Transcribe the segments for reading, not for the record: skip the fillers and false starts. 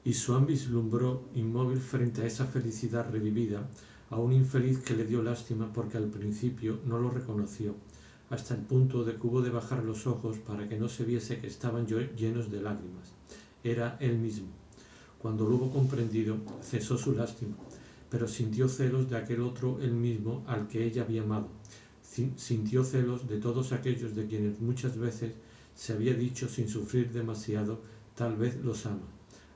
y Swann vislumbró, inmóvil frente a esa felicidad revivida, a un infeliz que le dio lástima porque al principio no lo reconoció, hasta el punto de que hubo de bajar los ojos para que no se viese que estaban llenos de lágrimas. Era él mismo. Cuando lo hubo comprendido, cesó su lástima, pero sintió celos de aquel otro él mismo al que ella había amado. Sintió celos de todos aquellos de quienes muchas veces se había dicho sin sufrir demasiado, tal vez los ama.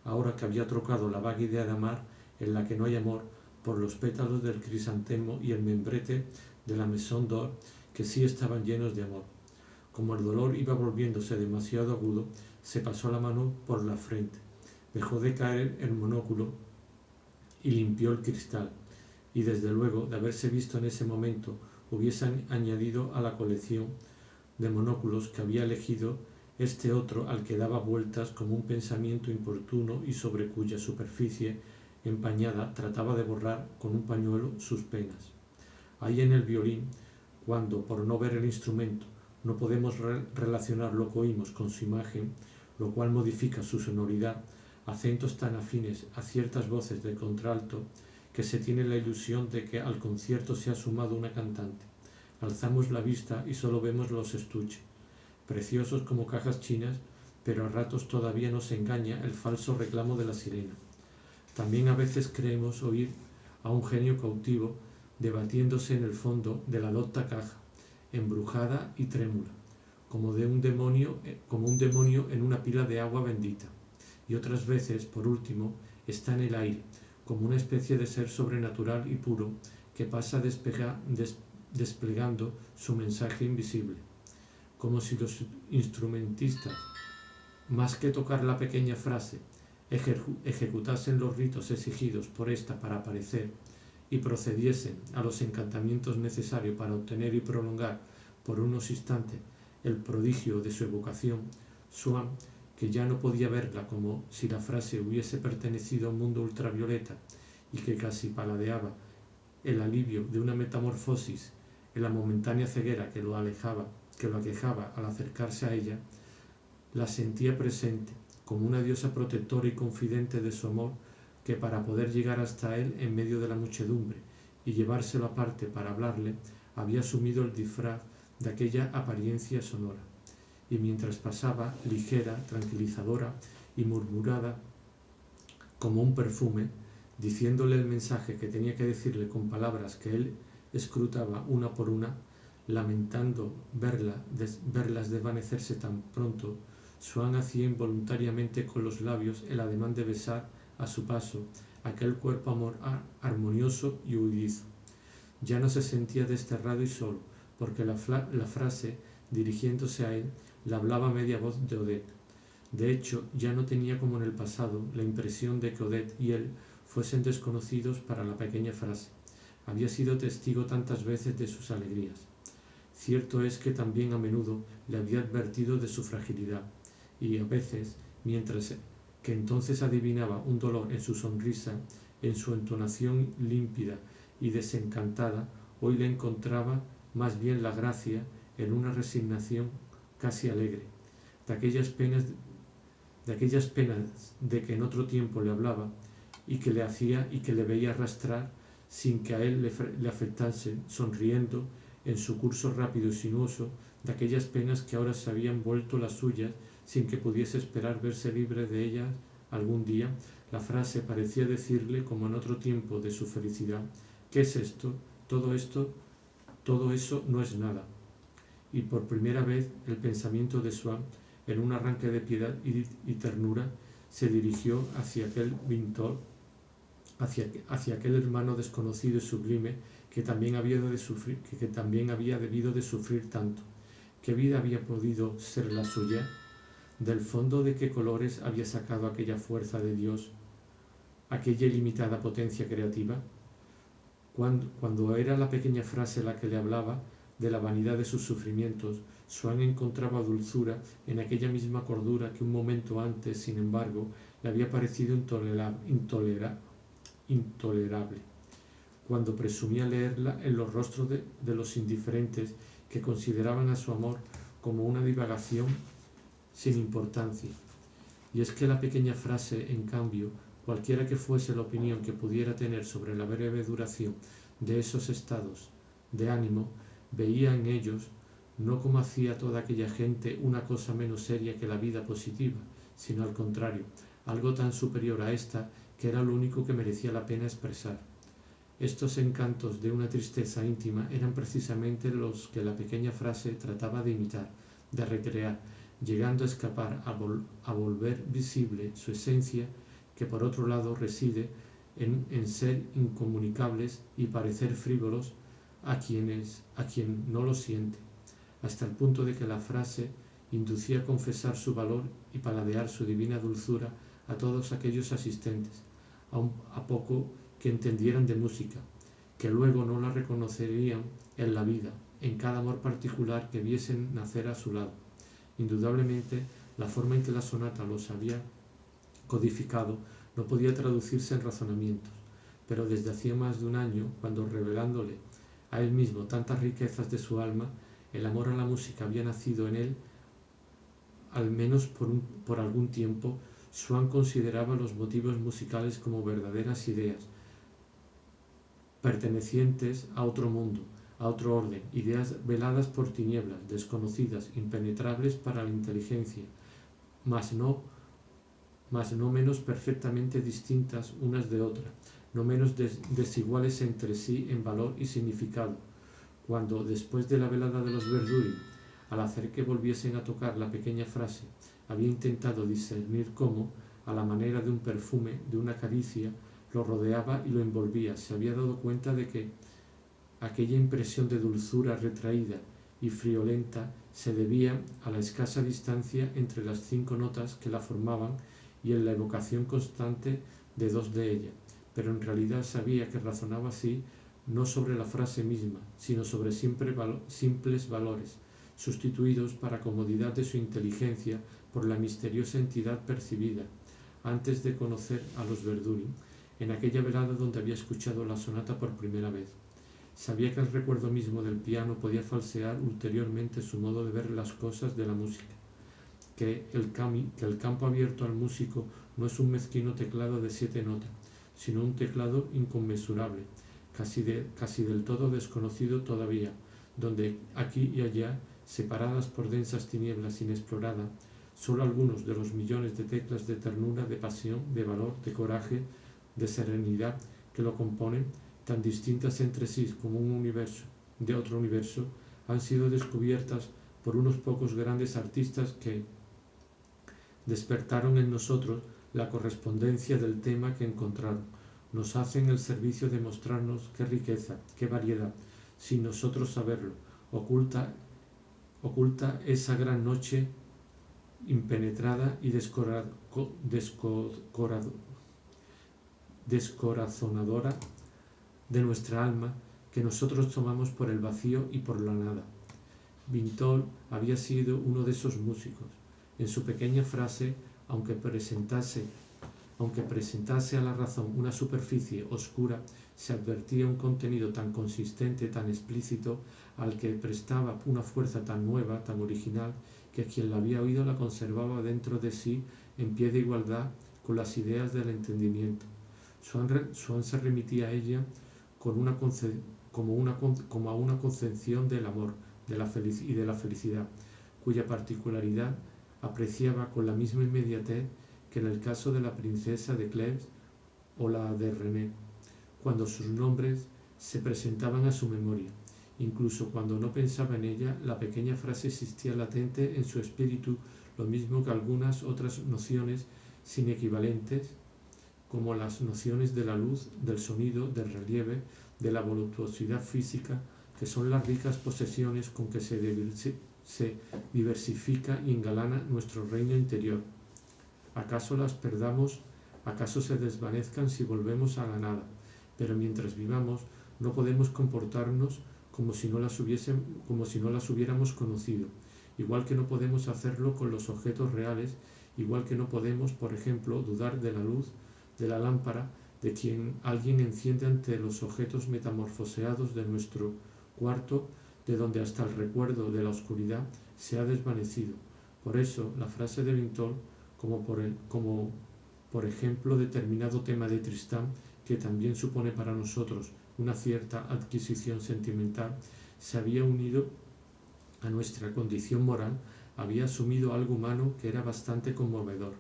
Ahora que había trocado la vaga idea de amar, en la que no hay amor, por los pétalos del crisantemo y el membrete de la Maison d'Or, que sí estaban llenos de amor. Como el dolor iba volviéndose demasiado agudo, se pasó la mano por la frente, dejó de caer el monóculo y limpió el cristal, y desde luego, de haberse visto en ese momento, hubiese añadido a la colección de monóculos que había elegido este otro al que daba vueltas como un pensamiento importuno y sobre cuya superficie empañada trataba de borrar con un pañuelo sus penas. Hay en el violín, cuando por no ver el instrumento no podemos relacionar lo que oímos con su imagen, lo cual modifica su sonoridad, acentos tan afines a ciertas voces de contralto que se tiene la ilusión de que al concierto se ha sumado una cantante. Alzamos la vista y solo vemos los estuches, preciosos como cajas chinas, pero a ratos todavía nos engaña el falso reclamo de la sirena. También a veces creemos oír a un genio cautivo debatiéndose en el fondo de la docta caja, embrujada y trémula, como un demonio en una pila de agua bendita. Y otras veces, por último, está en el aire, como una especie de ser sobrenatural y puro que pasa desplegando su mensaje invisible, como si los instrumentistas, más que tocar la pequeña frase, ejecutasen los ritos exigidos por ésta para aparecer y procediesen a los encantamientos necesarios para obtener y prolongar por unos instantes el prodigio de su evocación. Swann, que ya no podía verla como si la frase hubiese pertenecido a un mundo ultravioleta y que casi paladeaba el alivio de una metamorfosis en la momentánea ceguera que lo aquejaba al acercarse a ella, la sentía presente como una diosa protectora y confidente de su amor, que para poder llegar hasta él en medio de la muchedumbre y llevárselo aparte para hablarle, había asumido el disfraz de aquella apariencia sonora. Y mientras pasaba, ligera, tranquilizadora y murmurada como un perfume, diciéndole el mensaje que tenía que decirle con palabras que él escrutaba una por una, lamentando verlas desvanecerse tan pronto, Swann hacía involuntariamente con los labios el ademán de besar a su paso aquel cuerpo armonioso y huidizo. Ya no se sentía desterrado y solo, porque la frase, dirigiéndose a él, le hablaba a media voz de Odette. De hecho, ya no tenía como en el pasado la impresión de que Odette y él fuesen desconocidos para la pequeña frase. Había sido testigo tantas veces de sus alegrías. Cierto es que también a menudo le había advertido de su fragilidad, y a veces, mientras que entonces adivinaba un dolor en su sonrisa, en su entonación límpida y desencantada, hoy le encontraba más bien la gracia en una resignación casi alegre, de aquellas penas de que en otro tiempo le hablaba y que le hacía y que le veía arrastrar sin que a él le afectase, sonriendo en su curso rápido y sinuoso, de aquellas penas que ahora se habían vuelto las suyas sin que pudiese esperar verse libre de ellas algún día. La frase parecía decirle, como en otro tiempo de su felicidad: ¿qué es esto? Todo eso no es nada. Y por primera vez el pensamiento de Swann, en un arranque de piedad y ternura, se dirigió hacia aquel Vintol, hacia aquel hermano desconocido y sublime que también había debido de sufrir tanto. ¿Qué vida había podido ser la suya? ¿Del fondo de qué colores había sacado aquella fuerza de Dios, aquella ilimitada potencia creativa? Cuando era la pequeña frase la que le hablaba de la vanidad de sus sufrimientos, Swann encontraba dulzura en aquella misma cordura que un momento antes, sin embargo, le había parecido intolerable, cuando presumía leerla en los rostros de los indiferentes que consideraban a su amor como una divagación sin importancia. y es que la pequeña frase, en cambio, cualquiera que fuese la opinión que pudiera tener sobre la breve duración de esos estados de ánimo, veía en ellos, no como hacía toda aquella gente, una cosa menos seria que la vida positiva, sino al contrario, algo tan superior a esta que era lo único que merecía la pena expresar. Estos encantos de una tristeza íntima eran precisamente los que la pequeña frase trataba de imitar, de recrear, llegando a escapar, a volver visible su esencia, que por otro lado reside en ser incomunicables y parecer frívolos a quien no lo siente, hasta el punto de que la frase inducía a confesar su valor y paladear su divina dulzura a todos aquellos asistentes, a poco que entendieran de música, que luego no la reconocerían en la vida, en cada amor particular que viesen nacer a su lado. Indudablemente, la forma en que la sonata los había codificado no podía traducirse en razonamientos, pero desde hacía más de un año, cuando revelándole a él mismo tantas riquezas de su alma, el amor a la música había nacido en él, al menos por algún tiempo. Swann consideraba los motivos musicales como verdaderas ideas, pertenecientes a otro mundo, a otro orden, ideas veladas por tinieblas, desconocidas, impenetrables para la inteligencia, mas no menos perfectamente distintas unas de otras, no menos desiguales entre sí en valor y significado. Cuando, después de la velada de los Verduri, al hacer que volviesen a tocar la pequeña frase, había intentado discernir cómo, a la manera de un perfume, de una caricia, lo rodeaba y lo envolvía, se había dado cuenta de que aquella impresión de dulzura retraída y friolenta se debía a la escasa distancia entre las 5 notas que la formaban y en la evocación constante de 2 de ellas, pero en realidad sabía que razonaba así no sobre la frase misma, sino sobre simples valores, sustituidos para comodidad de su inteligencia por la misteriosa entidad percibida, antes de conocer a los Verduri, en aquella velada donde había escuchado la sonata por primera vez. Sabía que el recuerdo mismo del piano podía falsear ulteriormente su modo de ver las cosas de la música, que el campo abierto al músico no es un mezquino teclado de 7 notas, sino un teclado inconmensurable, casi del todo desconocido todavía, donde aquí y allá, separadas por densas tinieblas inexploradas, solo algunos de los millones de teclas de ternura, de pasión, de valor, de coraje, de serenidad que lo componen, tan distintas entre sí como un universo de otro universo, han sido descubiertas por unos pocos grandes artistas que despertaron en nosotros la correspondencia del tema que encontraron. Nos hacen el servicio de mostrarnos qué riqueza, qué variedad, sin nosotros saberlo, oculta esa gran noche impenetrada y descorazonadora de nuestra alma, que nosotros tomamos por el vacío y por la nada. Vintol había sido uno de esos músicos. En su pequeña frase, aunque presentase a la razón una superficie oscura, se advertía un contenido tan consistente, tan explícito, al que prestaba una fuerza tan nueva, tan original, que quien la había oído la conservaba dentro de sí en pie de igualdad con las ideas del entendimiento. Swann se remitía a ella como a una concepción del amor y de la felicidad, cuya particularidad apreciaba con la misma inmediatez que en el caso de la princesa de Cleves o la de René, cuando sus nombres se presentaban a su memoria. Incluso cuando no pensaba en ella, la pequeña frase existía latente en su espíritu, lo mismo que algunas otras nociones sin equivalentes, como las nociones de la luz, del sonido, del relieve, de la voluptuosidad física, que son las ricas posesiones con que se diversifica y engalana nuestro reino interior. ¿Acaso las perdamos? ¿Acaso se desvanezcan si volvemos a la nada? Pero mientras vivamos, no podemos comportarnos como si no las hubiéramos conocido, igual que no podemos hacerlo con los objetos reales, igual que no podemos, por ejemplo, dudar de la luz de la lámpara de quien alguien enciende ante los objetos metamorfoseados de nuestro cuarto, de donde hasta el recuerdo de la oscuridad se ha desvanecido. Por eso, la frase de Vintol, como por ejemplo determinado tema de Tristán, que también supone para nosotros una cierta adquisición sentimental, se había unido a nuestra condición moral, había asumido algo humano que era bastante conmovedor.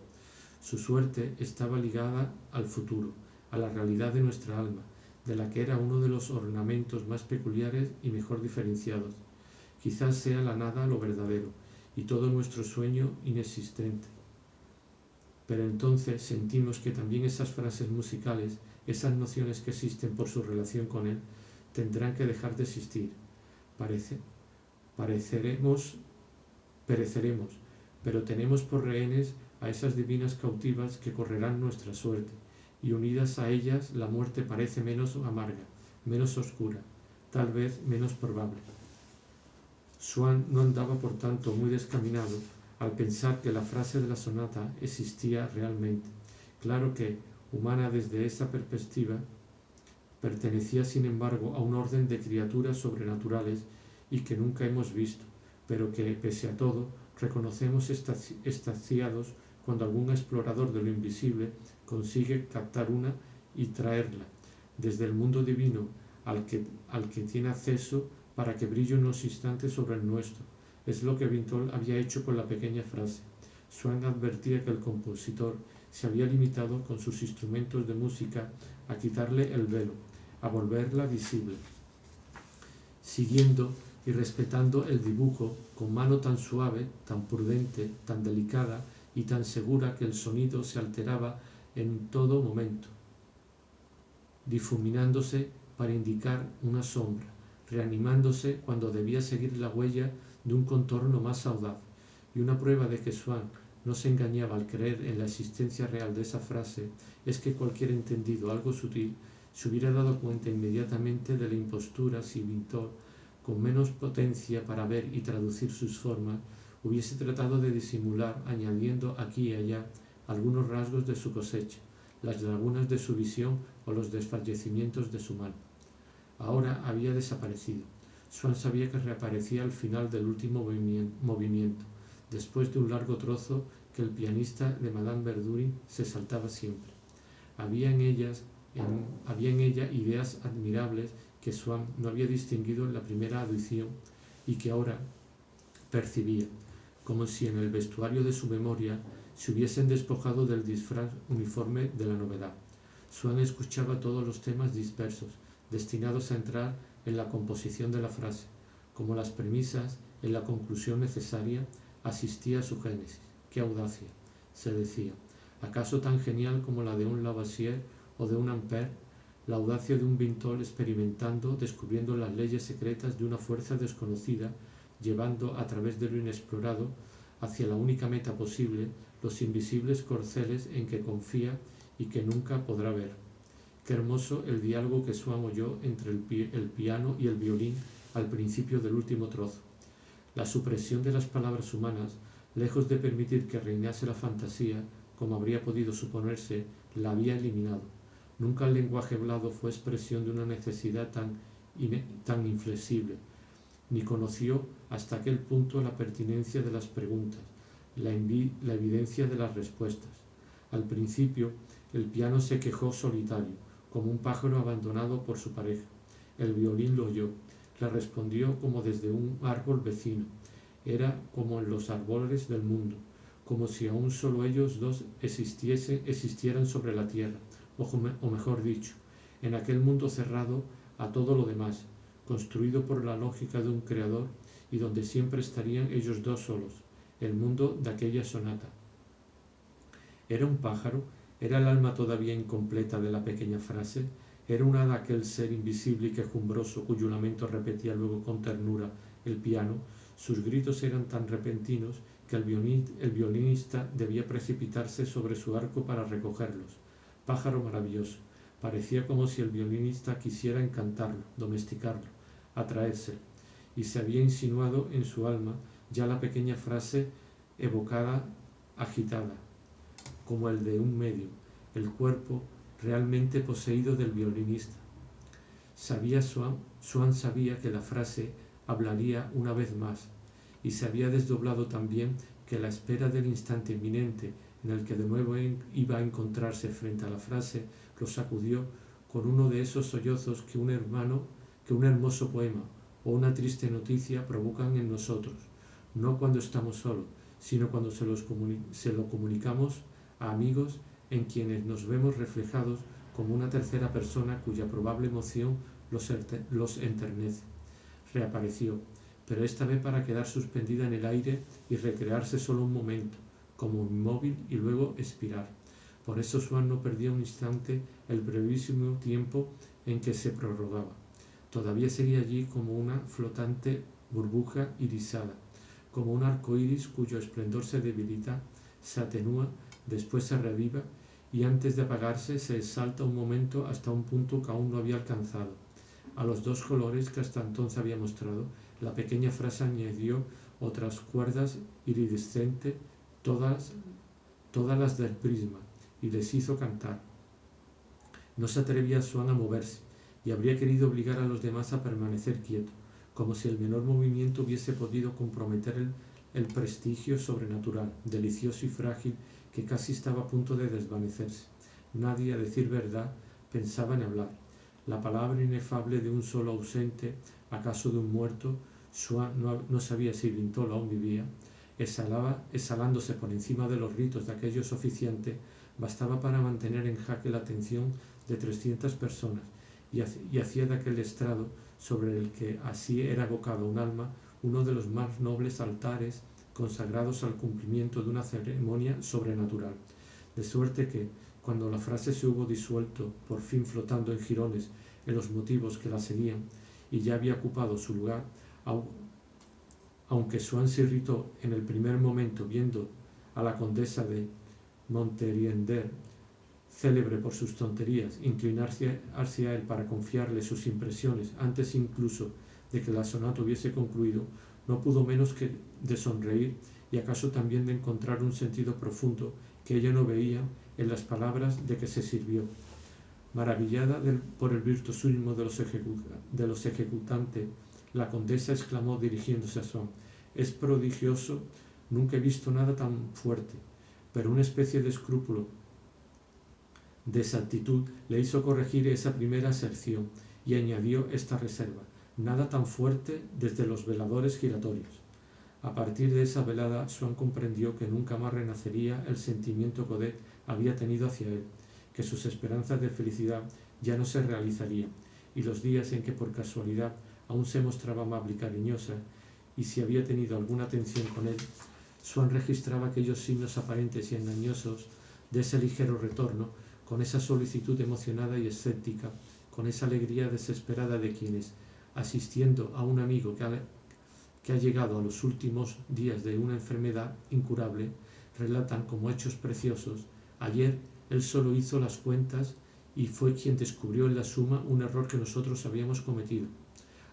Su suerte estaba ligada al futuro, a la realidad de nuestra alma, de la que era uno de los ornamentos más peculiares y mejor diferenciados. Quizás sea la nada lo verdadero, y todo nuestro sueño inexistente. Pero entonces sentimos que también esas frases musicales, esas nociones que existen por su relación con él, tendrán que dejar de existir. Pereceremos, pero tenemos por rehenes a esas divinas cautivas que correrán nuestra suerte, y unidas a ellas la muerte parece menos amarga, menos oscura, tal vez menos probable. Swann no andaba por tanto muy descaminado al pensar que la frase de la sonata existía realmente. Claro que, humana desde esa perspectiva, pertenecía sin embargo a un orden de criaturas sobrenaturales y que nunca hemos visto, pero que, pese a todo, reconocemos extasiados cuando algún explorador de lo invisible consigue captar una y traerla desde el mundo divino al que tiene acceso para que brille unos instantes sobre el nuestro. Es lo que Vintol había hecho con la pequeña frase. Swann advertía que el compositor se había limitado con sus instrumentos de música a quitarle el velo, a volverla visible. Siguiendo y respetando el dibujo con mano tan suave, tan prudente, tan delicada y tan segura que el sonido se alteraba en todo momento, difuminándose para indicar una sombra, reanimándose cuando debía seguir la huella de un contorno más audaz. Y una prueba de que Swann no se engañaba al creer en la existencia real de esa frase es que cualquier entendido algo sutil se hubiera dado cuenta inmediatamente de la impostura si Vintol, con menos potencia para ver y traducir sus formas, hubiese tratado de disimular, añadiendo aquí y allá algunos rasgos de su cosecha, las lagunas de su visión o los desfallecimientos de su mano. Ahora había desaparecido. Swann sabía que reaparecía al final del último movimiento, después de un largo trozo que el pianista de Madame Verdurin se saltaba siempre. Había en ella ideas admirables que Swann no había distinguido en la primera audición y que ahora percibía, como si en el vestuario de su memoria se hubiesen despojado del disfraz uniforme de la novedad. Swann escuchaba todos los temas dispersos, destinados a entrar en la composición de la frase, como las premisas en la conclusión necesaria, asistía a su génesis. ¡Qué audacia!, se decía. ¿Acaso tan genial como la de un Lavoisier o de un Ampère? La audacia de un Vintol experimentando, descubriendo las leyes secretas de una fuerza desconocida, llevando a través de lo inexplorado hacia la única meta posible los invisibles corceles en que confía y que nunca podrá ver. Qué hermoso el diálogo que Swann oyó entre el piano y el violín al principio del último trozo. La supresión de las palabras humanas, lejos de permitir que reinase la fantasía, como habría podido suponerse, la había eliminado. Nunca el lenguaje hablado fue expresión de una necesidad tan inflexible, ni conoció hasta aquel punto la pertinencia de las preguntas, la evidencia de las respuestas. Al principio, el piano se quejó solitario, como un pájaro abandonado por su pareja. El violín lo oyó, le respondió como desde un árbol vecino. Era como en los árboles del mundo, como si aún solo ellos dos existieran sobre la tierra, o mejor dicho, en aquel mundo cerrado a todo lo demás, construido por la lógica de un creador y donde siempre estarían ellos dos solos, el mundo de aquella sonata. ¿Era un pájaro? ¿Era el alma todavía incompleta de la pequeña frase? ¿Era un hada aquel ser invisible y quejumbroso cuyo lamento repetía luego con ternura el piano? Sus gritos eran tan repentinos que el violinista debía precipitarse sobre su arco para recogerlos. Pájaro maravilloso. Parecía como si el violinista quisiera encantarlo, domesticarlo, atraérselo, y se había insinuado en su alma ya la pequeña frase evocada, agitada, como el de un medio, el cuerpo realmente poseído del violinista. Swann sabía que la frase hablaría una vez más, y se había desdoblado también que la espera del instante inminente en el que de nuevo iba a encontrarse frente a la frase, lo sacudió con uno de esos sollozos que un hermoso poema o una triste noticia provocan en nosotros, no cuando estamos solos, sino cuando se lo comunicamos a amigos en quienes nos vemos reflejados como una tercera persona cuya probable emoción los enternece. Reapareció, pero esta vez para quedar suspendida en el aire y recrearse solo un momento, como inmóvil y luego expirar. Por eso Swann no perdió un instante el brevísimo tiempo en que se prorrogaba. Todavía seguía allí como una flotante burbuja irisada, como un arco iris cuyo esplendor se debilita, se atenúa, después se reaviva y antes de apagarse se exalta un momento hasta un punto que aún no había alcanzado. A los dos colores que hasta entonces había mostrado, la pequeña frase añadió otras cuerdas iridescentes, todas las del prisma, y les hizo cantar. No se atrevía Swann a moverse, y habría querido obligar a los demás a permanecer quieto, como si el menor movimiento hubiese podido comprometer el prestigio sobrenatural, delicioso y frágil, que casi estaba a punto de desvanecerse. Nadie, a decir verdad, pensaba en hablar. La palabra inefable de un solo ausente, acaso de un muerto, Swann no sabía si Vintola aún vivía, exhalándose por encima de los ritos de aquellos oficiantes, bastaba para mantener en jaque la atención de 300 personas y hacía de aquel estrado sobre el que así era evocado un alma uno de los más nobles altares consagrados al cumplimiento de una ceremonia sobrenatural. De suerte que, cuando la frase se hubo disuelto, por fin flotando en jirones en los motivos que la seguían, y ya había ocupado su lugar, aunque Swann se irritó en el primer momento viendo a la condesa de Monteriender, célebre por sus tonterías, inclinarse hacia él para confiarle sus impresiones antes incluso de que la sonata hubiese concluido, no pudo menos que de sonreír y acaso también de encontrar un sentido profundo que ella no veía en las palabras de que se sirvió. Maravillada por el virtuosismo de los ejecutantes, la condesa exclamó dirigiéndose a Swann: «Es prodigioso, nunca he visto nada tan fuerte», pero una especie de escrúpulo de exactitud le hizo corregir esa primera aserción y añadió esta reserva: «Nada tan fuerte desde los veladores giratorios». A partir de esa velada, Swann comprendió que nunca más renacería el sentimiento que Odette había tenido hacia él, que sus esperanzas de felicidad ya no se realizarían, y los días en que por casualidad aún se mostraba amable y cariñosa, y si había tenido alguna atención con él, Swann registraba aquellos signos aparentes y engañosos de ese ligero retorno, con esa solicitud emocionada y escéptica, con esa alegría desesperada de quienes, asistiendo a un amigo que ha llegado a los últimos días de una enfermedad incurable, relatan como hechos preciosos: «Ayer él solo hizo las cuentas y fue quien descubrió en la suma un error que nosotros habíamos cometido.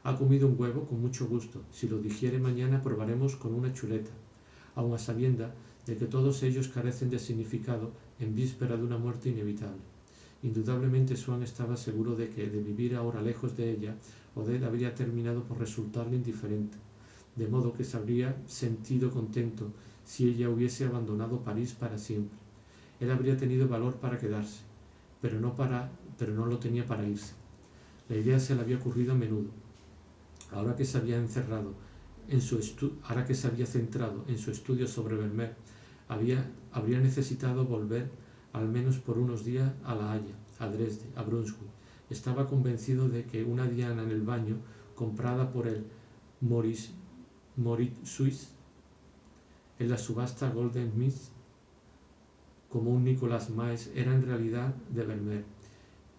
Ha comido un huevo con mucho gusto. Si lo digiere mañana probaremos con una chuleta», aun a sabienda de que todos ellos carecen de significado en víspera de una muerte inevitable. Indudablemente Swann estaba seguro de que, de vivir ahora lejos de ella, Odette habría terminado por resultarle indiferente, de modo que se habría sentido contento si ella hubiese abandonado París para siempre. Él habría tenido valor para quedarse, pero no lo tenía para irse. La idea se le había ocurrido a menudo. Ahora que se había centrado en su estudio sobre Vermeer, habría necesitado volver al menos por unos días a La Haya, a Dresde, a Brunswick. Estaba convencido de que una diana en el baño, comprada por el Moritz Suisse en la subasta Golden Smith, como un Nicolas Maes, era en realidad de Vermeer,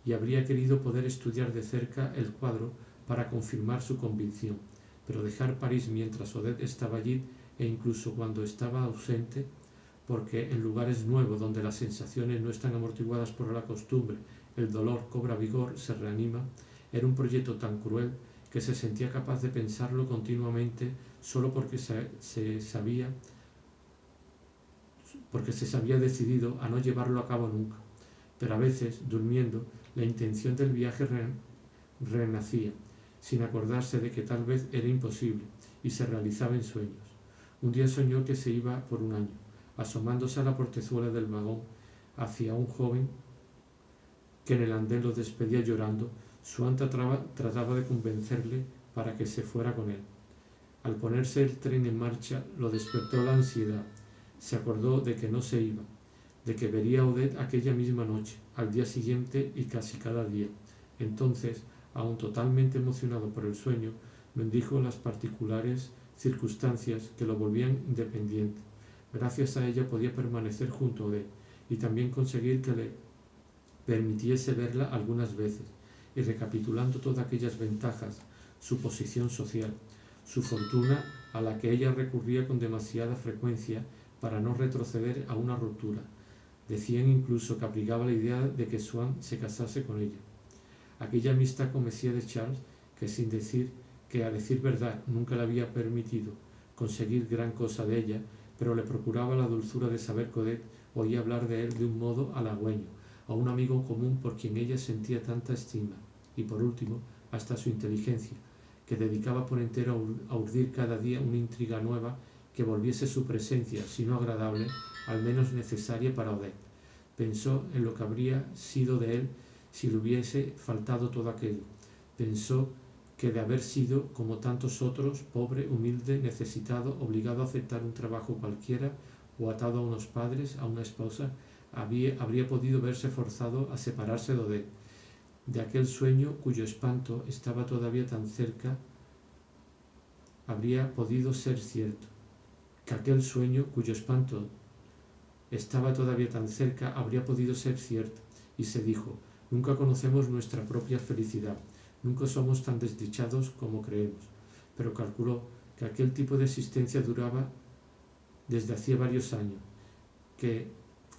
y habría querido poder estudiar de cerca el cuadro para confirmar su convicción, pero dejar París mientras Odette estaba allí, e incluso cuando estaba ausente, porque en lugares nuevos donde las sensaciones no están amortiguadas por la costumbre, el dolor cobra vigor, se reanima, era un proyecto tan cruel que se sentía capaz de pensarlo continuamente solo porque se sabía decidido a no llevarlo a cabo nunca. Pero a veces, durmiendo, la intención del viaje renacía, sin acordarse de que tal vez era imposible, y se realizaba en sueños. Un día soñó que se iba por un año. asomándose a la portezuela del vagón hacia un joven que en el andén lo despedía llorando. Swann trataba de convencerle para que se fuera con él. Al ponerse el tren en marcha, lo despertó la ansiedad. Se acordó de que no se iba, de que vería a Odette aquella misma noche, al día siguiente y casi cada día. Entonces, aún totalmente emocionado por el sueño, bendijo las particulares circunstancias que lo volvían independiente. Gracias a ella podía permanecer junto a Odette y también conseguir que le permitiese verla algunas veces, y recapitulando todas aquellas ventajas, su posición social, su fortuna a la que ella recurría con demasiada frecuencia para no retroceder a una ruptura. Decían incluso que abrigaba la idea de que Swann se casase con ella. Aquella amistad con Monsieur de Charles, que a decir verdad nunca le había permitido conseguir gran cosa de ella, pero le procuraba la dulzura de saber que Odette oía hablar de él de un modo halagüeño, a un amigo común por quien ella sentía tanta estima, y por último, hasta su inteligencia, que dedicaba por entero a urdir cada día una intriga nueva que volviese su presencia, si no agradable, al menos necesaria para Odette. Pensó en lo que habría sido de él si le hubiese faltado todo aquello. Pensó que de haber sido, como tantos otros, pobre, humilde, necesitado, obligado a aceptar un trabajo cualquiera, o atado a unos padres, a una esposa, habría podido verse forzado a separarse de Odette, de aquel sueño cuyo espanto estaba todavía tan cerca. Habría podido ser cierto, que aquel sueño cuyo espanto estaba todavía tan cerca habría podido ser cierto, y se dijo: nunca conocemos nuestra propia felicidad, nunca somos tan desdichados como creemos. Pero calculó que aquel tipo de existencia duraba desde hacía varios años, que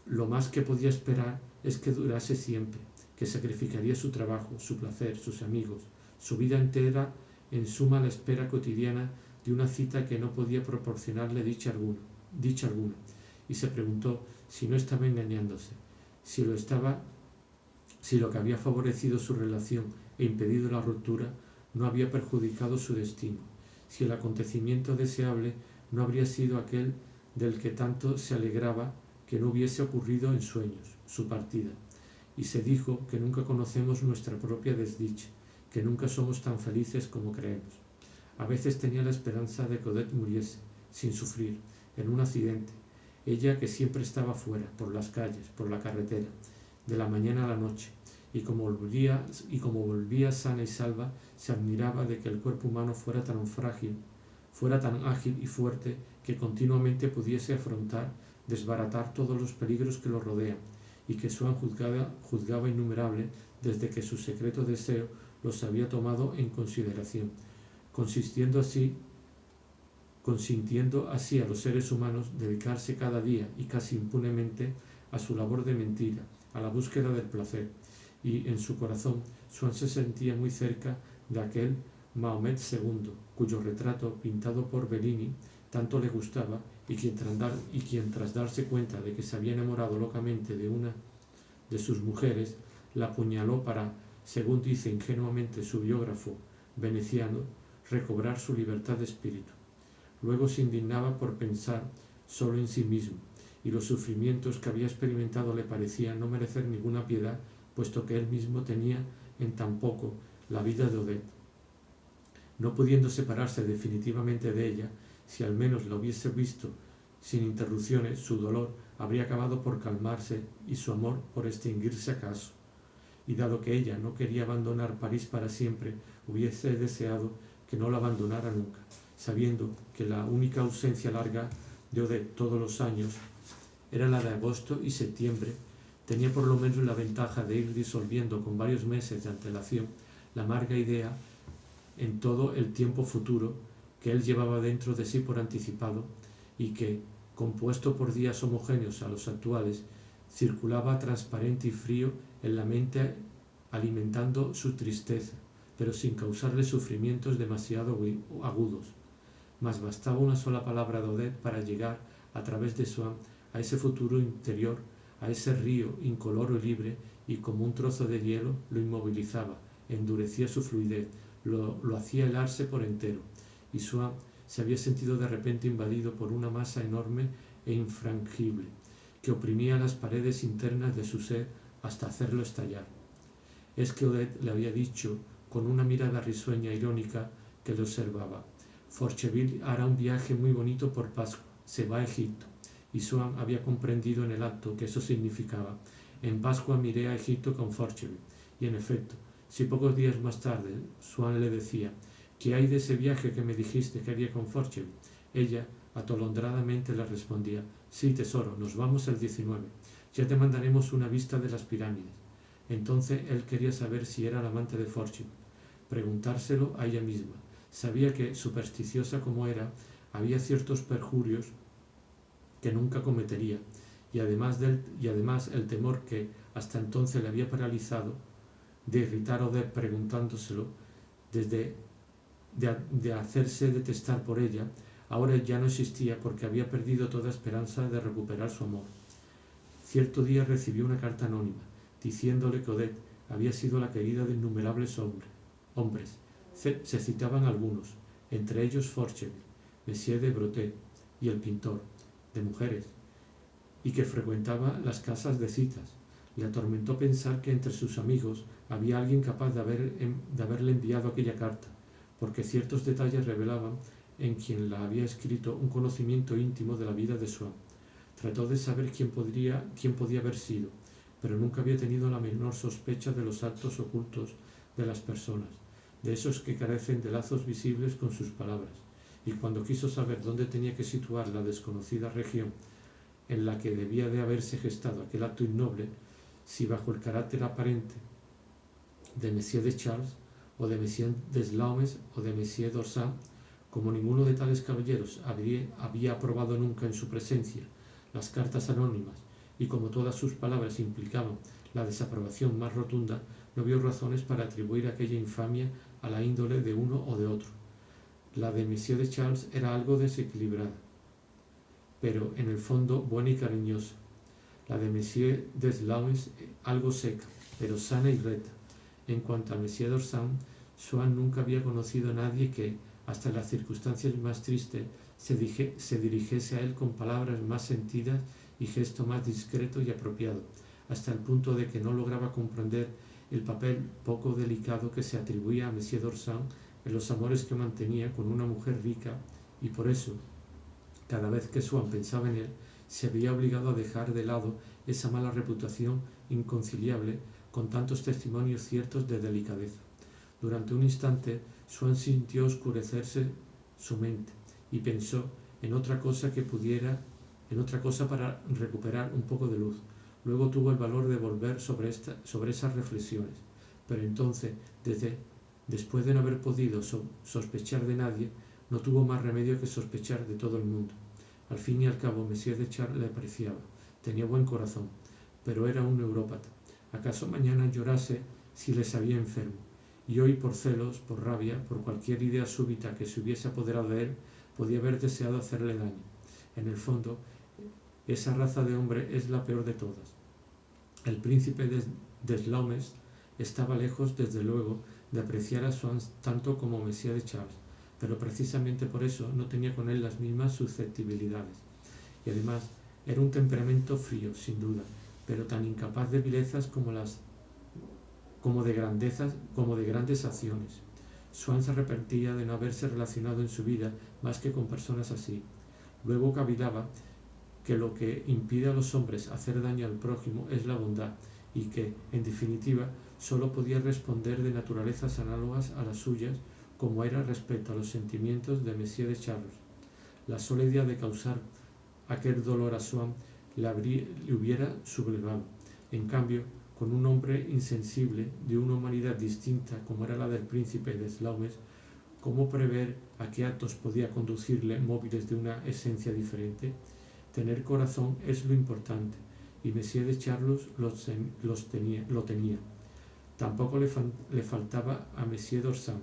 lo más que podía esperar es que durase siempre, que sacrificaría su trabajo, su placer, sus amigos, su vida entera en suma la espera cotidiana de una cita que no podía proporcionarle dicha alguna, y se preguntó si no estaba engañándose, si lo que había favorecido su relación e impedido la ruptura no había perjudicado su destino, si el acontecimiento deseable no habría sido aquel del que tanto se alegraba que no hubiese ocurrido en sueños, su partida. Y se dijo que nunca conocemos nuestra propia desdicha, que nunca somos tan felices como creemos. A veces tenía la esperanza de que Odette muriese, sin sufrir, en un accidente, ella que siempre estaba fuera, por las calles, por la carretera, de la mañana a la noche, y como volvía sana y salva, se admiraba de que el cuerpo humano fuera tan ágil y fuerte, que continuamente pudiese desbaratar todos los peligros que lo rodean, y que Swann juzgaba innumerable desde que su secreto deseo los había tomado en consideración, consintiendo así a los seres humanos dedicarse cada día y casi impunemente a su labor de mentira, a la búsqueda del placer, y en su corazón Swann se sentía muy cerca de aquel Mahomet II, cuyo retrato, pintado por Bellini, tanto le gustaba, y quien tras darse cuenta de que se había enamorado locamente de una de sus mujeres, la apuñaló para, según dice ingenuamente su biógrafo veneciano, recobrar su libertad de espíritu. Luego se indignaba por pensar solo en sí mismo, y los sufrimientos que había experimentado le parecían no merecer ninguna piedad, puesto que él mismo tenía en tan poco la vida de Odette. No pudiendo separarse definitivamente de ella, si al menos la hubiese visto sin interrupciones, su dolor habría acabado por calmarse y su amor por extinguirse acaso. Y dado que ella no quería abandonar París para siempre, hubiese deseado que no la abandonara nunca, sabiendo que la única ausencia larga de Odette todos los años era la de agosto y septiembre. Tenía por lo menos la ventaja de ir disolviendo con varios meses de antelación la amarga idea en todo el tiempo futuro que él llevaba dentro de sí por anticipado, y que, compuesto por días homogéneos a los actuales, circulaba transparente y frío en la mente, alimentando su tristeza, pero sin causarle sufrimientos demasiado agudos. Mas bastaba una sola palabra de Odette para llegar, a través de Swann, a ese futuro interior, a ese río incoloro y libre, y como un trozo de hielo lo inmovilizaba, endurecía su fluidez, lo hacía helarse por entero, y Swann se había sentido de repente invadido por una masa enorme e infrangible, que oprimía las paredes internas de su ser hasta hacerlo estallar. Es que Odette le había dicho, con una mirada risueña e irónica, que le observaba: Forcheville hará un viaje muy bonito por Pascua, se va a Egipto. Y Swann había comprendido en el acto que eso significaba: en Pascua miré a Egipto con Forcheville. Y en efecto, si pocos días más tarde Swann le decía: ¿qué hay de ese viaje que me dijiste que haría con Forcheville? Ella, atolondradamente, le respondía: sí, tesoro, nos vamos el 19. Ya te mandaremos una vista de las pirámides. Entonces él quería saber si era el amante de Forcheville, preguntárselo a ella misma. Sabía que, supersticiosa como era, había ciertos perjurios que nunca cometería, y además el temor que hasta entonces le había paralizado de irritar a Odette preguntándoselo, de hacerse detestar por ella, ahora ya no existía porque había perdido toda esperanza de recuperar su amor. Cierto día recibió una carta anónima, diciéndole que Odette había sido la querida de innumerables hombres. Se citaban algunos, entre ellos Forcheville, Monsieur de Breauté y el pintor, de mujeres, y que frecuentaba las casas de citas. Le atormentó pensar que entre sus amigos había alguien capaz de haberle enviado aquella carta, porque ciertos detalles revelaban en quien la había escrito un conocimiento íntimo de la vida de Swann. Trató de saber quién podía haber sido, pero nunca había tenido la menor sospecha de los actos ocultos de las personas, de esos que carecen de lazos visibles con sus palabras, y cuando quiso saber dónde tenía que situar la desconocida región en la que debía de haberse gestado aquel acto innoble, si bajo el carácter aparente de Monsieur de Charles, o de Monsieur Deslaumes, o de Monsieur d'Orsay, como ninguno de tales caballeros había aprobado nunca en su presencia las cartas anónimas, y como todas sus palabras implicaban la desaprobación más rotunda, no vio razones para atribuir aquella infamia a la índole de uno o de otro. La de Monsieur de Charles era algo desequilibrada, pero en el fondo buena y cariñosa. La de Monsieur Deslaumes algo seca, pero sana y recta. En cuanto a Monsieur d'Orsay, Swann nunca había conocido a nadie que, hasta en las circunstancias más tristes, se dirigiese a él con palabras más sentidas y gesto más discreto y apropiado, hasta el punto de que no lograba comprender el papel poco delicado que se atribuía a Monsieur d'Orsay en los amores que mantenía con una mujer rica, y por eso, cada vez que Swann pensaba en él, se veía obligado a dejar de lado esa mala reputación inconciliable con tantos testimonios ciertos de delicadeza. Durante un instante, Swann sintió oscurecerse su mente y pensó en otra cosa para recuperar un poco de luz. Luego tuvo el valor de volver sobre esas reflexiones, pero entonces, después de no haber podido sospechar de nadie, no tuvo más remedio que sospechar de todo el mundo. Al fin y al cabo, Monsieur de Charles le apreciaba, tenía buen corazón, pero era un neurópata. ¿Acaso mañana llorase si le sabía enfermo? Y hoy, por celos, por rabia, por cualquier idea súbita que se hubiese apoderado de él, podía haber deseado hacerle daño. En el fondo, esa raza de hombre es la peor de todas. El príncipe de Deslaumes estaba lejos, desde luego, de apreciar a Swann tanto como Monsieur de Charles, pero precisamente por eso no tenía con él las mismas susceptibilidades. Y además, era un temperamento frío, sin duda, pero tan incapaz de vilezas como de grandes acciones. Swann se arrepentía de no haberse relacionado en su vida más que con personas así. Luego cavilaba que lo que impide a los hombres hacer daño al prójimo es la bondad, y que, en definitiva, sólo podía responder de naturalezas análogas a las suyas, como era respecto a los sentimientos de Monsieur de Charles. La sola idea de causar aquel dolor a Swann le hubiera sublevado. En cambio, con un hombre insensible, de una humanidad distinta como era la del príncipe de Deslaumes, ¿cómo prever a qué actos podía conducirle móviles de una esencia diferente? Tener corazón es lo importante, y Monsieur de Charles lo tenía. Tampoco le faltaba a Monsieur d'Orsay,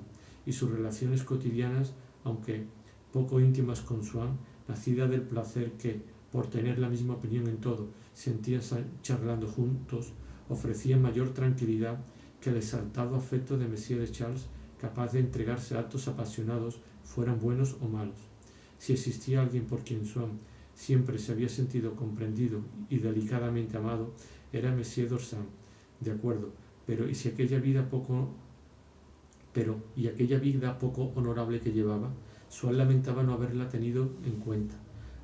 y sus relaciones cotidianas, aunque poco íntimas con Swann, nacida del placer que, por tener la misma opinión en todo, sentían charlando juntos, ofrecían mayor tranquilidad que el exaltado afecto de Monsieur de Charles, capaz de entregarse a actos apasionados, fueran buenos o malos. Si existía alguien por quien Swann siempre se había sentido comprendido y delicadamente amado, era Monsieur d'Orsay. De acuerdo, pero ¿y aquella vida poco honorable que llevaba? Swann lamentaba no haberla tenido en cuenta,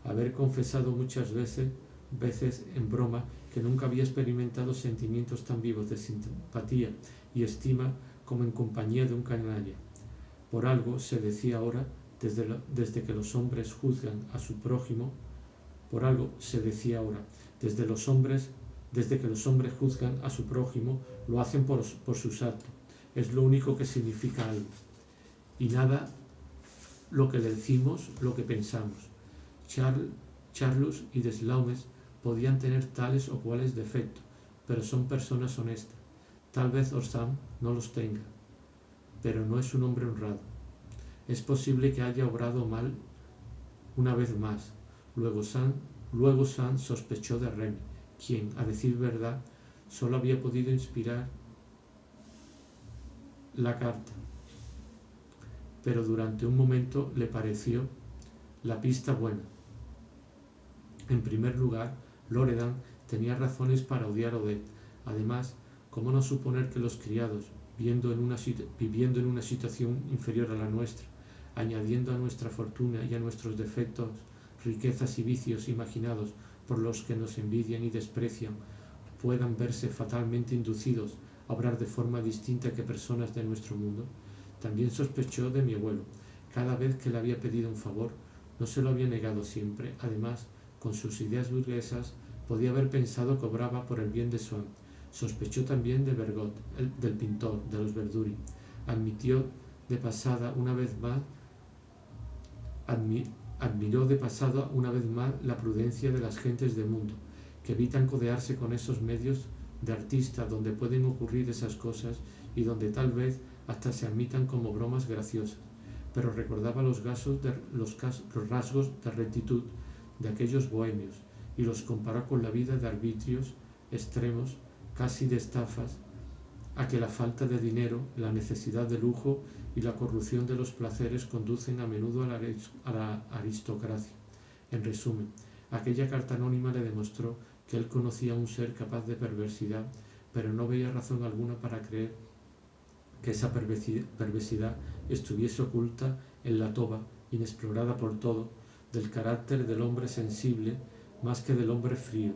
haber confesado muchas veces en broma que nunca había experimentado sentimientos tan vivos de simpatía y estima como en compañía de un canalla. Por algo se decía ahora, desde que los hombres juzgan a su prójimo, desde que los hombres juzgan a su prójimo, lo hacen por sus actos. Es lo único que significa algo. Y nada lo que le decimos, lo que pensamos. Charlus y Deslaumes podían tener tales o cuales defectos, pero son personas honestas. Tal vez Orsam no los tenga, pero no es un hombre honrado. Es posible que haya obrado mal una vez más. Luego Sand sospechó de Remy, quien, a decir verdad, solo había podido inspirar la carta, pero durante un momento le pareció la pista buena. En primer lugar, Loredan tenía razones para odiar a Odette. Además, ¿cómo no suponer que los criados, viviendo en una situación inferior a la nuestra, añadiendo a nuestra fortuna y a nuestros defectos riquezas y vicios imaginados por los que nos envidian y desprecian, puedan verse fatalmente inducidos a obrar de forma distinta que personas de nuestro mundo? También sospechó de mi abuelo. Cada vez que le había pedido un favor, no se lo había negado siempre. Además, con sus ideas burguesas, podía haber pensado que obraba por el bien de Swann. Sospechó también de Bergot, del pintor, de los Verduri. Admiró de pasada una vez más la prudencia de las gentes de mundo, que evitan codearse con esos medios de artista donde pueden ocurrir esas cosas y donde tal vez hasta se admitan como bromas graciosas. Pero recordaba los rasgos de rectitud de aquellos bohemios y los comparó con la vida de arbitrios extremos, casi de estafas, a que la falta de dinero, la necesidad de lujo y la corrupción de los placeres conducen a menudo a la aristocracia. En resumen, aquella carta anónima le demostró que él conocía a un ser capaz de perversidad, pero no veía razón alguna para creer que esa perversidad estuviese oculta en la toba, inexplorada por todo, del carácter del hombre sensible más que del hombre frío,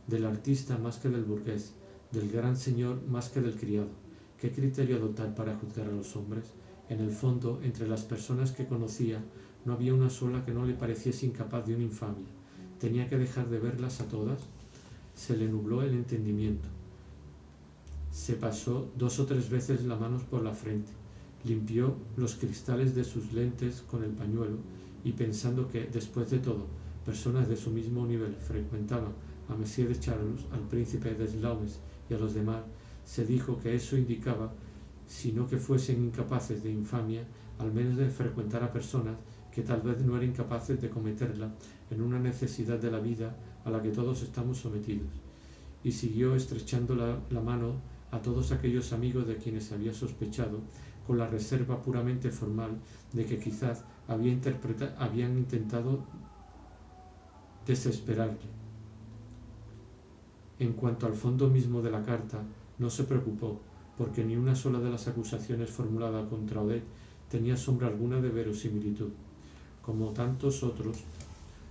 del artista más que del burgués, del gran señor más que del criado. ¿Qué criterio adoptar para juzgar a los hombres? En el fondo, entre las personas que conocía, no había una sola que no le pareciese incapaz de una infamia. ¿Tenía que dejar de verlas a todas? Se le nubló el entendimiento. Se pasó 2 o 3 veces las manos por la frente, limpió los cristales de sus lentes con el pañuelo y, pensando que, después de todo, personas de su mismo nivel frecuentaban a Monsieur de Charlus, al príncipe de Deslaumes y a los demás, se dijo que eso indicaba, si no que fuesen incapaces de infamia, al menos de frecuentar a personas que tal vez no eran capaces de cometerla en una necesidad de la vida a la que todos estamos sometidos. Y siguió estrechando la mano a todos aquellos amigos de quienes había sospechado, con la reserva puramente formal de que quizás habían intentado desesperarle. En cuanto al fondo mismo de la carta, no se preocupó, porque ni una sola de las acusaciones formuladas contra Odette tenía sombra alguna de verosimilitud. Como tantos otros,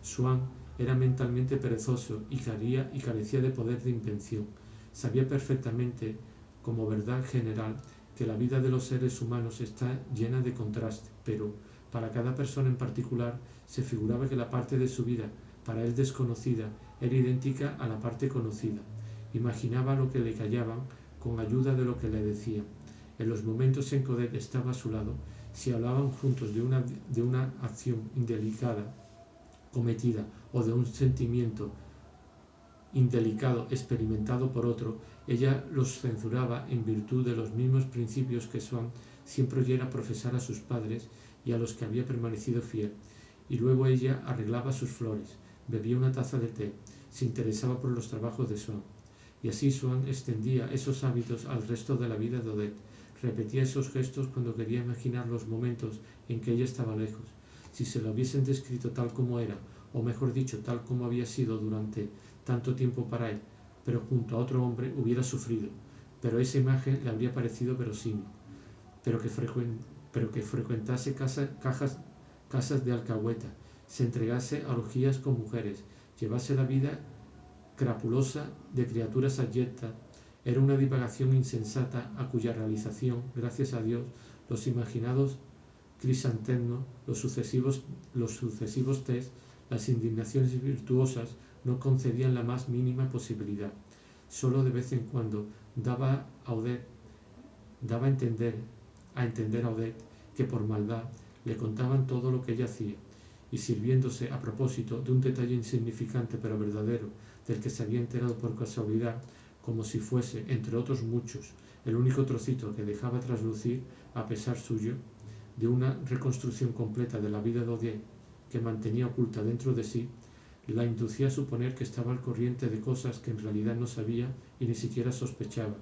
Swann era mentalmente perezoso y carecía de poder de invención. Sabía perfectamente, como verdad general, que la vida de los seres humanos está llena de contraste, pero para cada persona en particular se figuraba que la parte de su vida, para él desconocida, era idéntica a la parte conocida. Imaginaba lo que le callaban con ayuda de lo que le decían. En los momentos en que Odette estaba a su lado, si hablaban juntos de una acción indelicada cometida o de un sentimiento indelicado experimentado por otro, ella los censuraba en virtud de los mismos principios que Swann siempre oyera profesar a sus padres y a los que había permanecido fiel. Y luego ella arreglaba sus flores, bebía una taza de té, se interesaba por los trabajos de Swann. Y así Swann extendía esos hábitos al resto de la vida de Odette. Repetía esos gestos cuando quería imaginar los momentos en que ella estaba lejos. Si se lo hubiesen descrito tal como era, o mejor dicho, tal como había sido durante tanto tiempo para él, pero junto a otro hombre hubiera sufrido, pero esa imagen le habría parecido verosímil, pero que frecuentase casas de alcahueta, se entregase a orgías con mujeres, llevase la vida crapulosa de criaturas abyectas, era una divagación insensata a cuya realización, gracias a Dios, los imaginados crisantemos, los sucesivos test, las indignaciones virtuosas no concedían la más mínima posibilidad. Solo de vez en cuando daba a entender a Odette que por maldad le contaban todo lo que ella hacía, y sirviéndose a propósito de un detalle insignificante pero verdadero, del que se había enterado por casualidad, como si fuese, entre otros muchos, el único trocito que dejaba traslucir, a pesar suyo, de una reconstrucción completa de la vida de Odette que mantenía oculta dentro de sí, la inducía a suponer que estaba al corriente de cosas que en realidad no sabía y ni siquiera sospechaba,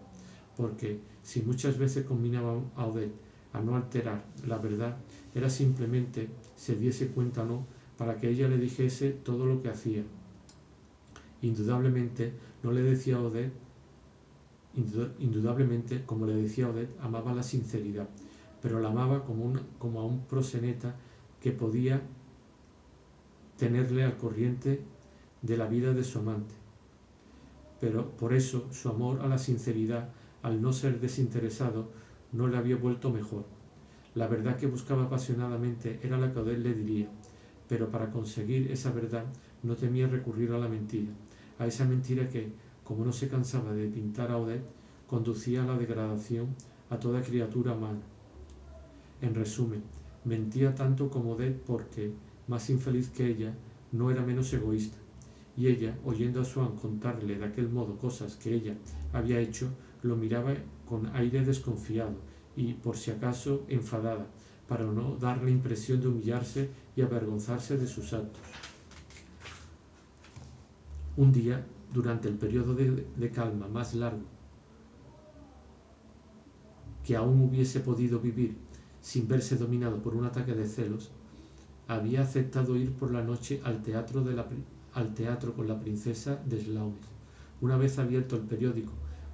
porque si muchas veces combinaba a Odette a no alterar la verdad, era simplemente, se diese cuenta o no, para que ella le dijese todo lo que hacía. Indudablemente, no le decía a Odette, indudablemente, como le decía Odette, amaba la sinceridad, pero la amaba como a un proseneta que podía tenerle al corriente de la vida de su amante. Pero por eso su amor a la sinceridad, al no ser desinteresado, no le había vuelto mejor. La verdad que buscaba apasionadamente era la que Odette le diría, pero para conseguir esa verdad no temía recurrir a la mentira, a esa mentira que, como no se cansaba de pintar a Odette, conducía a la degradación a toda criatura humana. En resumen, mentía tanto como Odette porque, más infeliz que ella, no era menos egoísta, y ella, oyendo a Swann contarle de aquel modo cosas que ella había hecho, lo miraba con aire desconfiado y, por si acaso, enfadada, para no dar la impresión de humillarse y avergonzarse de sus actos. Un día, durante el periodo de calma más largo que aún hubiese podido vivir sin verse dominado por un ataque de celos, había aceptado ir por la noche al teatro con la princesa de Slaugnes. Una vez abierto el periódico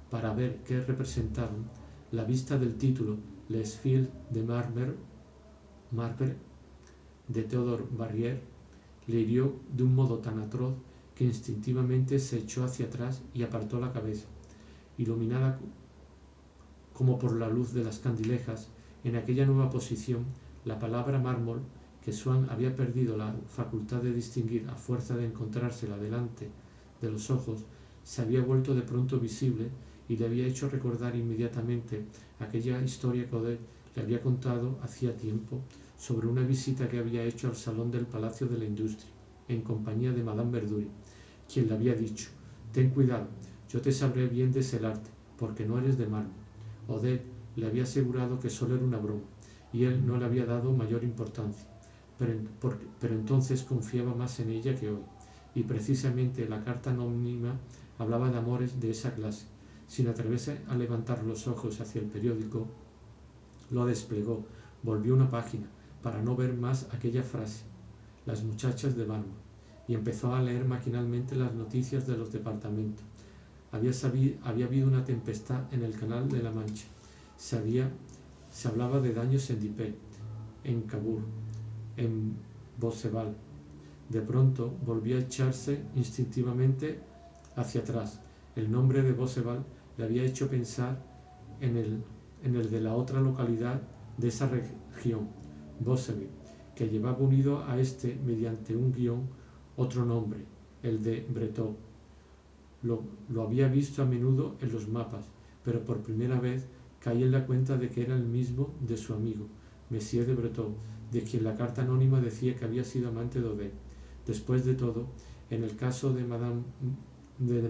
para ver qué representaban, la vista del título Les Filles de Marbre de Theodore Barrière le hirió de un modo tan atroz que instintivamente se echó hacia atrás y apartó la cabeza. Iluminada como por la luz de las candilejas, en aquella nueva posición, la palabra mármol, que Swann había perdido la facultad de distinguir a fuerza de encontrársela delante de los ojos, se había vuelto de pronto visible y le había hecho recordar inmediatamente aquella historia que Odette le había contado hacía tiempo sobre una visita que había hecho al salón del Palacio de la Industria, en compañía de Madame Verdury, quien le había dicho: «Ten cuidado, yo te sabré bien deshelarte, porque no eres de mármol». Odette le había asegurado que solo era una broma, y él no le había dado mayor importancia, pero entonces confiaba más en ella que hoy, y precisamente la carta anónima hablaba de amores de esa clase. Sin atreverse a levantar los ojos hacia el periódico, lo desplegó, volvió una página, para no ver más aquella frase, las muchachas de mármol, y empezó a leer maquinalmente las noticias de los departamentos. Había habido una tempestad en el Canal de la Mancha. Se hablaba de daños en Dieppe, en Cabourg, en Bosseval. De pronto volvió a echarse instintivamente hacia atrás. El nombre de Bosseval le había hecho pensar en el de la otra localidad de esa región, Bosseville, que llevaba unido a este mediante un guión otro nombre, el de Breton. Lo había visto a menudo en los mapas, pero por primera vez caí en la cuenta de que era el mismo de su amigo, Monsieur de Breton, de quien la carta anónima decía que había sido amante de Odette. Después de todo, en el caso de